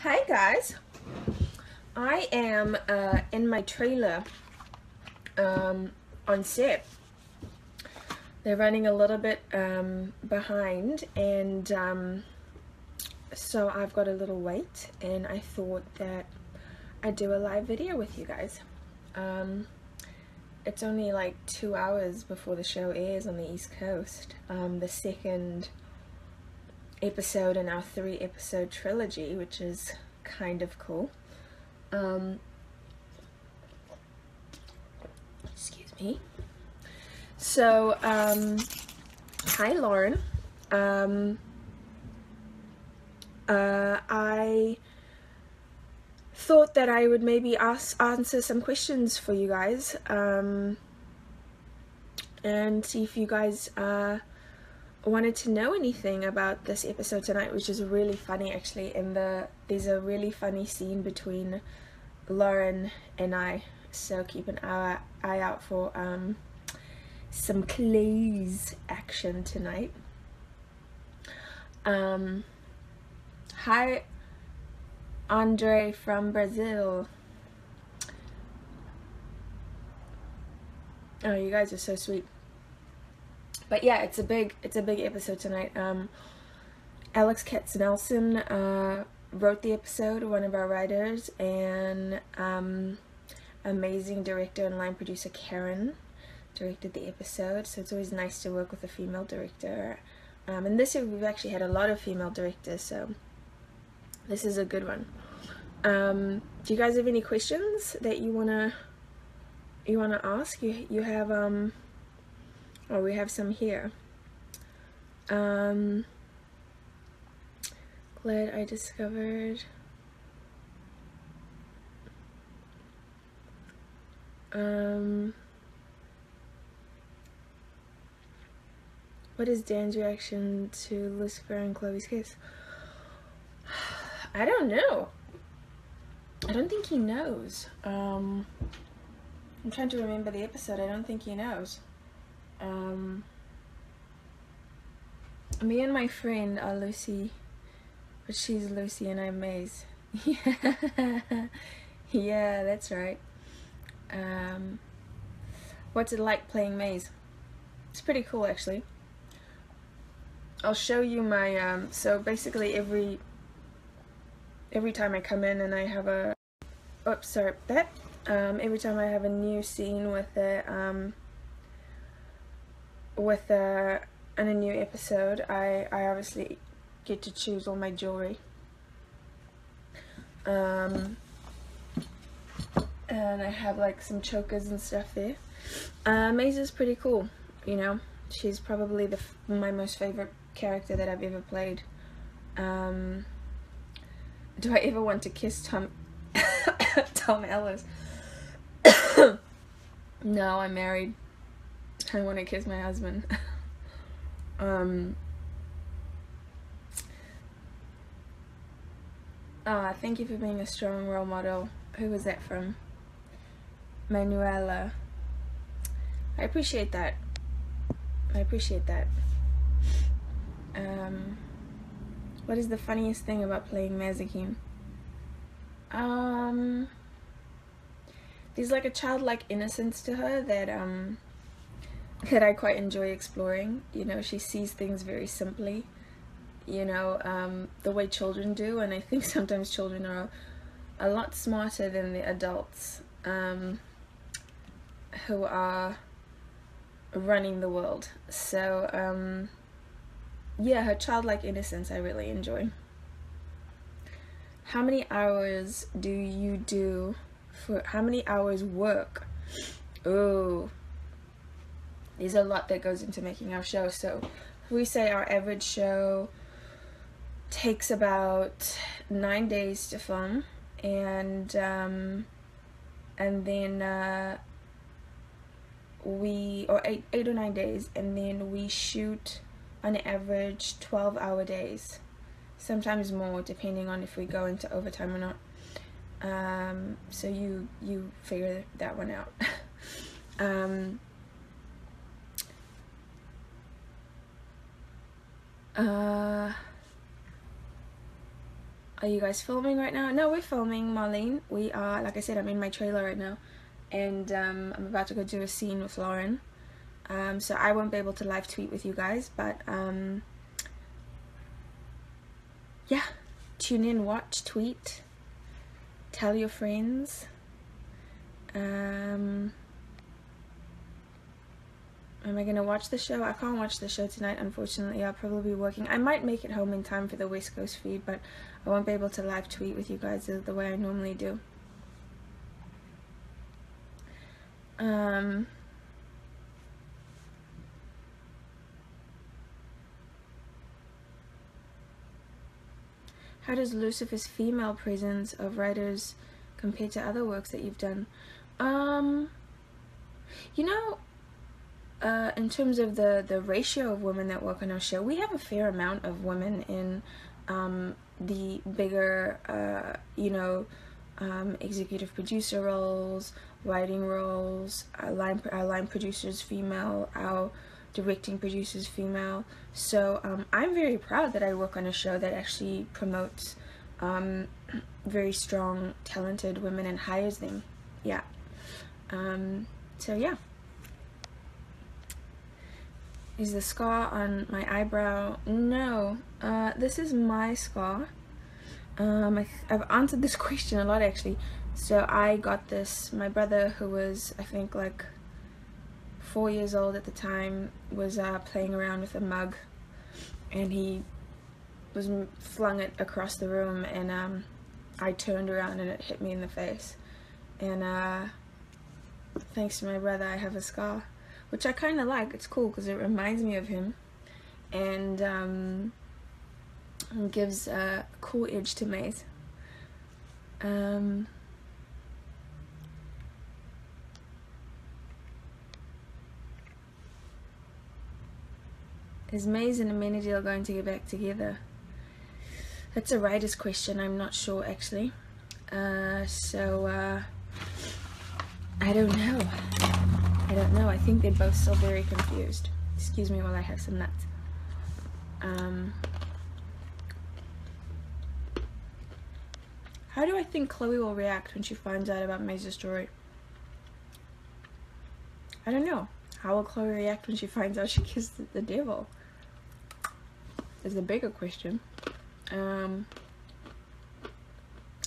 Hi guys, I am in my trailer on set. They're running a little bit behind, and so I've got a little wait, and I thought that I'd do a live video with you guys. It's only like 2 hours before the show airs on the East Coast. The second episode in our 3-episode trilogy, which is kind of cool. Excuse me. So, hi Lauren. I thought that I would maybe answer some questions for you guys, and see if you guys wanted to know anything about this episode tonight, which is really funny actually. There's a really funny scene between Lauren and I, so keep an eye out for some Clay's action tonight. Hi Andre from Brazil. Oh, you guys are so sweet. But yeah, it's a big episode tonight. Alex Katz-Nelson wrote the episode, one of our writers, and amazing director and line producer Karen directed the episode. So it's always nice to work with a female director. And this year we've actually had a lot of female directors, so this is a good one. Do you guys have any questions that you wanna ask? You have Oh, we have some here. Glad I discovered. What is Dan's reaction to Lucifer and Chloe's kiss? I don't know. I don't think he knows. I'm trying to remember the episode. I don't think he knows. Me and my friend are Lucy, but she's Lucy and I'm Maze. Yeah, that's right. What's it like playing Maze? It's pretty cool actually. I'll show you my so basically every time I come in and I have a every time I have a new scene with in a new episode, I obviously get to choose all my jewelry, and I have like some chokers and stuff there. Maze is pretty cool, you know. She's probably my most favorite character that I've ever played. Do I ever want to kiss Tom Ellis? No, I'm married. I want to kiss my husband. Thank you for being a strong role model. Who was that from? Manuela. I appreciate that. What is the funniest thing about playing Mazikeen? There's like a childlike innocence to her that I quite enjoy exploring. You know, she sees things very simply, you know, the way children do, and I think sometimes children are a lot smarter than the adults who are running the world. So yeah, her childlike innocence I really enjoy. How many hours do you do for how many hours work? Oh, there's a lot that goes into making our show. So we say our average show takes about 9 days to film, and then or 8 or 9 days, and then we shoot on average 12-hour days, sometimes more depending on if we go into overtime or not. So you figure that one out. Are you guys filming right now? No, we're filming, Marlene. We are, like I said, I'm in my trailer right now, and I'm about to go do a scene with Lauren. So I won't be able to live tweet with you guys, but yeah, tune in, watch, tweet, tell your friends. Am I gonna watch the show? I can't watch the show tonight, unfortunately. I'll probably be working. I might make it home in time for the West Coast feed, but I won't be able to live tweet with you guys the way I normally do. How does Lucifer's female presence of writers compare to other works that you've done? You know, in terms of the ratio of women that work on our show, we have a fair amount of women in the bigger, you know, executive producer roles, writing roles, our line producers female, our directing producers female. So I'm very proud that I work on a show that actually promotes very strong, talented women and hires them. Yeah. So yeah. Is the scar on my eyebrow? No. This is my scar. I've answered this question a lot, actually. So I got this, my brother, who was, I think, like 4 years old at the time, was playing around with a mug, and he was flung it across the room, and I turned around and it hit me in the face. And thanks to my brother, I have a scar, which I kind of like. It's cool because it reminds me of him, and gives a cool edge to Maze. Is Maze and Amenadiel going to get back together? That's a writer's question. I'm not sure, actually. So I don't know. I don't know. I think they're both still very confused. Excuse me while I have some nuts. How do I think Chloe will react when she finds out about Maze's story? I don't know. How will Chloe react when she finds out she kissed the devil? Is the bigger question. I'm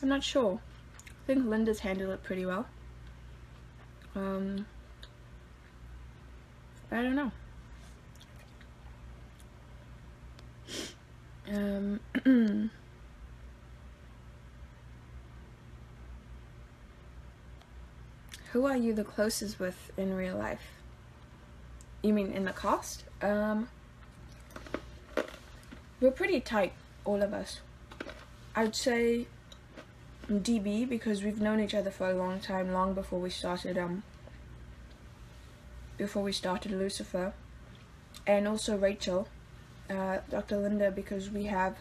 not sure. I think Linda's handled it pretty well. But I don't know. Who are you the closest with in real life? You mean in the cast? We're pretty tight, all of us. I'd say DB, because we've known each other for a long time, long before we started Lucifer, and also Rachel, Dr. Linda, because we have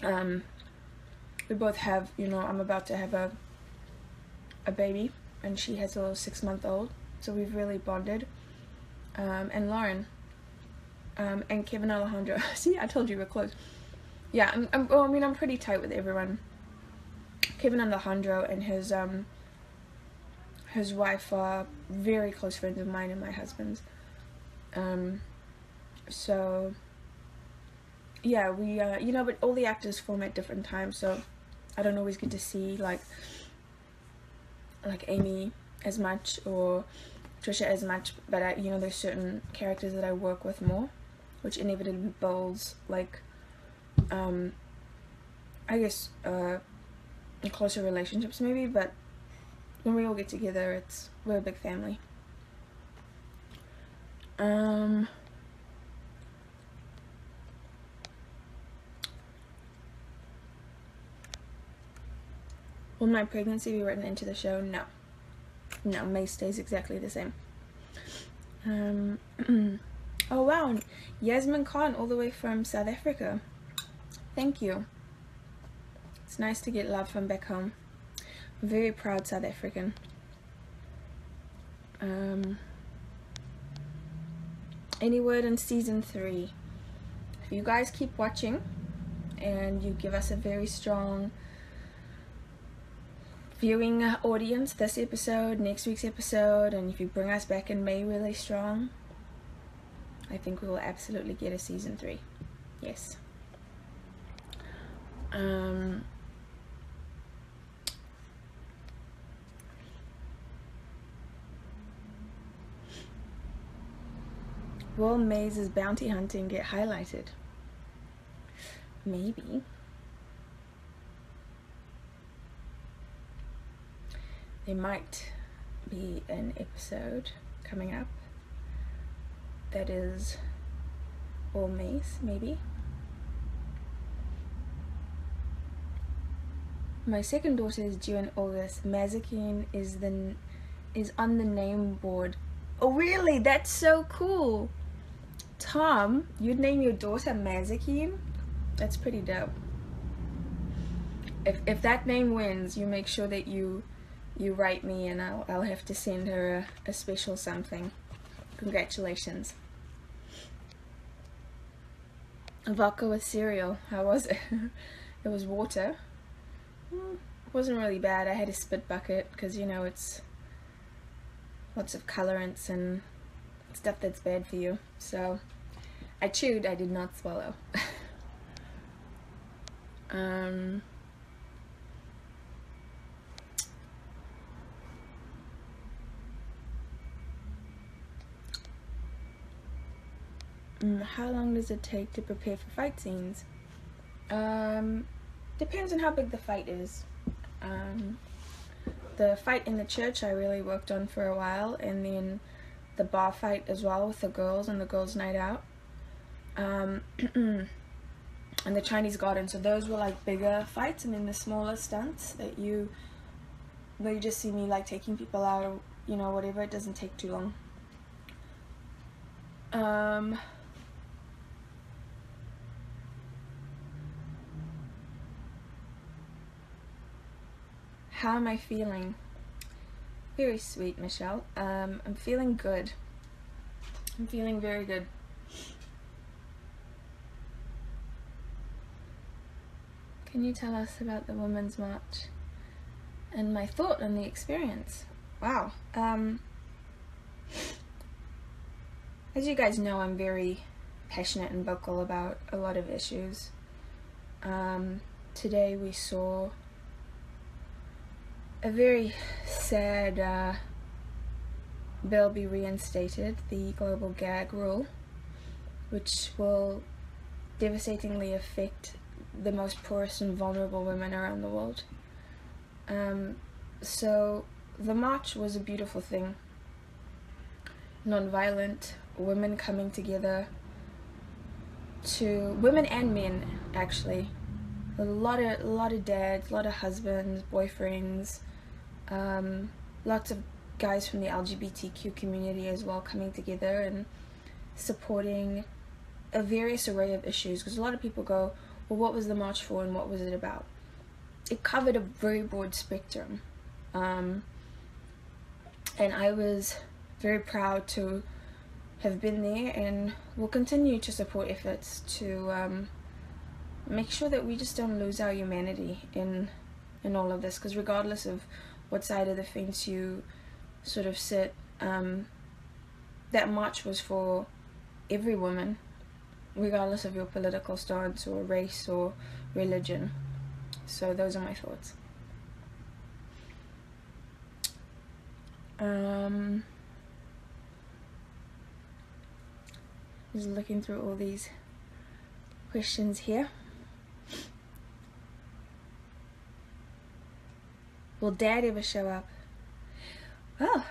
we both have, you know, I'm about to have a baby, and she has a little 6-month-old, so we've really bonded. And Lauren, and Kevin Alejandro. See, I told you we're close. Yeah, well, I mean, I'm pretty tight with everyone. Kevin Alejandro and his wife are very close friends of mine and my husband's. So yeah, we you know, but all the actors film at different times, so I don't always get to see like Amy as much or Trisha as much, but you know, there's certain characters that I work with more, which inevitably builds like I guess closer relationships maybe. But when we all get together, we're a big family. Will my pregnancy be written into the show? No. No, May stays exactly the same. Oh wow, Yasmin Khan all the way from South Africa. Thank you. It's nice to get love from back home. I'm very proud South African. Any word on season 3? If you guys keep watching, and you give us a very strong viewing audience this episode, next week's episode, and if you bring us back in May really strong, I think we will absolutely get a season 3. Yes. Will Maze's bounty hunting get highlighted? Maybe. There might be an episode coming up that is all Maze, maybe. My second daughter is due in August. Mazikeen is on the name board. Oh really? That's so cool. Tom, you'd name your daughter Mazikeen? That's pretty dope. If that name wins, you make sure that you write me, and I'll have to send her a special something. Congratulations. Vodka with cereal. How was it? It was water. It wasn't really bad. I had a spit bucket because, you know, it's lots of colorants and stuff that's bad for you. So I chewed, I did not swallow. How long does it take to prepare for fight scenes? Depends on how big the fight is. The fight in the church I really worked on for a while, and then the bar fight as well with the girls and the girls' night out, and the Chinese garden. So those were like bigger fights, and then the smaller stunts where you just see me like taking people out, or, you know, whatever. It doesn't take too long. How am I feeling? Very sweet, Michelle. I'm feeling good. I'm feeling very good. Can you tell us about the Women's March and my thought on the experience? Wow. As you guys know, I'm very passionate and vocal about a lot of issues. Today we saw a very sad bill be reinstated, the global gag rule, which will devastatingly affect the most poorest and vulnerable women around the world. So the march was a beautiful thing. Non-violent, women coming together, women and men actually. A lot of dads, a lot of husbands, boyfriends, lots of guys from the LGBTQ community as well coming together and supporting a various array of issues, because a lot of people go, well, what was the march for and what was it about? It covered a very broad spectrum, and I was very proud to have been there, and will continue to support efforts to make sure that we just don't lose our humanity in all of this, because regardless of what side of the fence you sort of sit, that march was for every woman, regardless of your political stance or race or religion. So those are my thoughts. Just looking through all these questions here. Will Dad ever show up? Well,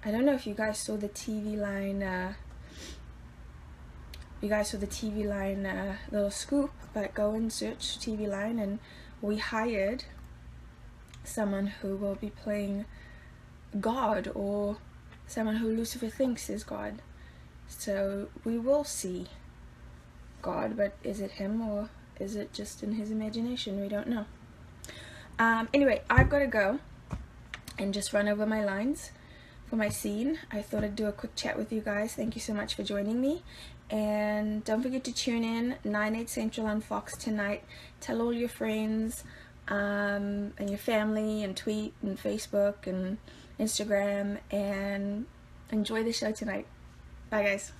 I don't know if you guys saw the TV line, little scoop, but go and search TV line, and we hired someone who will be playing God, or someone who Lucifer thinks is God. So we will see God, but is it him or is it just in his imagination? We don't know. Anyway, I've got to go and just run over my lines. for my scene. I thought I'd do a quick chat with you guys. Thank you so much for joining me. And don't forget to tune in 9/8 Central on Fox tonight. Tell all your friends and your family, and tweet and Facebook and Instagram, and enjoy the show tonight. Bye guys.